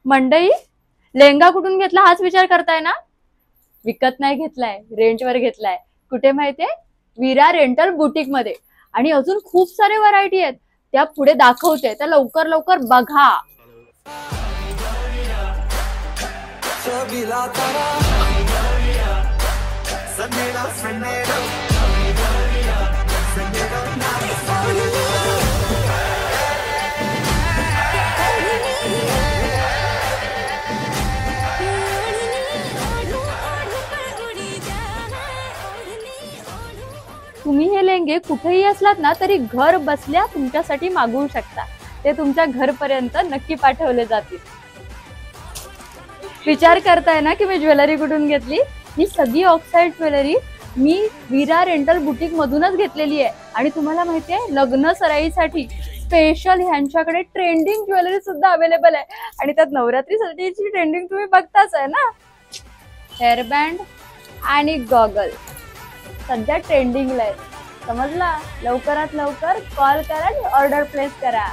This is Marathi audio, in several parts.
मंडई, लेहंगा कुठून घेतला हाच विचार करताय ना? विकत नाही घेतलाय, रेंटवर घेतलाय. कुठे माहितीये? विरा रेंटल बुटीक मध्ये. आणि अजून खूप सारे व्हरायटी आहेत, त्या पुढे दाखवते, त्या लवकर लवकर बघा. तुम्ही हे लेहंगे कुठेही असलात ना तरी घर बसल्या तुमच्यासाठी मागवू शकता. ते तुमच्या घरपर्यंत नक्की पाठवले जातील. विचार करताय ना की मी ज्वेलरी कुठून घेतली? ही सगळी ऑक्साइड ज्वेलरी मी विरा रेंटल बुटीक मधूनच घेतलेली आहे. आणि तुम्हाला माहितीये, लग्न सराईसाठी स्पेशल ह्यांच्याकडे ट्रेंडिंग ज्वेलरी सुद्धा अवेलेबल आहे. आणि त्यात नवरात्रीसाठीची ट्रेंडिंग तुम्ही बघताच आहे ना. हेअरबँड आणि गॉगल सध्या ट्रेंडिंगला आहे, समजला? लवकरात लवकर कॉल करा आणि ऑर्डर प्लेस करा.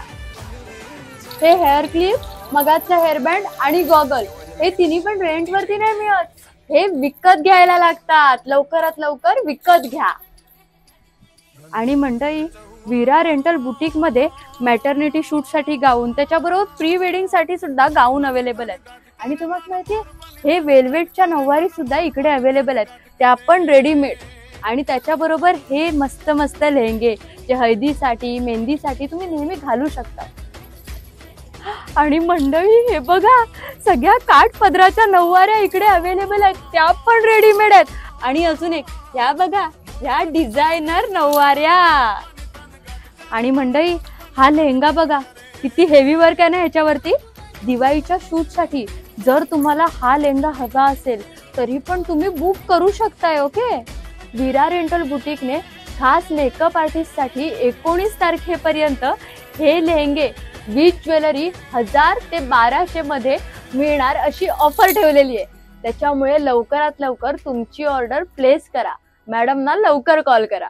हे हेअर क्लिप, मगाचा हेअरबँड आणि गॉगल हे तिन्ही पण रेंट वरती नाही मिळत, हे विकत घ्यायला लागतात. लवकरात लवकर विकत घ्या. आणि मंडळी, विरा रेंटल बुटीक मध्ये मॅटर्निटी शूट साठी गाऊन, त्याच्याबरोबर प्री वेडिंग साठी सुद्धा गाऊन अवेलेबल आहेत. आणि तुम्हाला माहितीये, हे वेल्वेटच्या नऊवारी सुद्धा इकडे अवेलेबल आहेत, त्या पण रेडीमेड. आणि त्याच्याबरोबर हे मस्त मस्त लेहंगे जे हळदीसाठी, मेहंदीसाठी तुम्ही नेहमी घालू शकता. आणि मंडळी, हे बघा, सगळ्या काठ पदराच्या नऊवाऱ्या इकडे अवेलेबल आहेत, त्या पण रेडीमेड आहेत. आणि अजून एक, या बघा, या डिझायनर नऊवाऱ्या. आणि मंडळी, हा लेहंगा बघा किती हेवी वर्क आहे ना ह्याच्यावरती. दिवाळीच्या शूट साठी जर तुम्हाला हा लेहंगा हवा असेल तरी पण तुम्ही बुक करू शकताय. ओके. विरा रेंटल बुटीकने खास मेकअप आर्टिस्ट साठी 19 तारखेपर्यंत हे लेहंगे विथ ज्वेलरी 1000 ते 1200 मध्ये मिळणार अशी ऑफर ठेवलेली आहे. त्याच्यामुळे लवकरात लवकर तुमची ऑर्डर प्लेस करा. मॅडमना लवकर कॉल करा.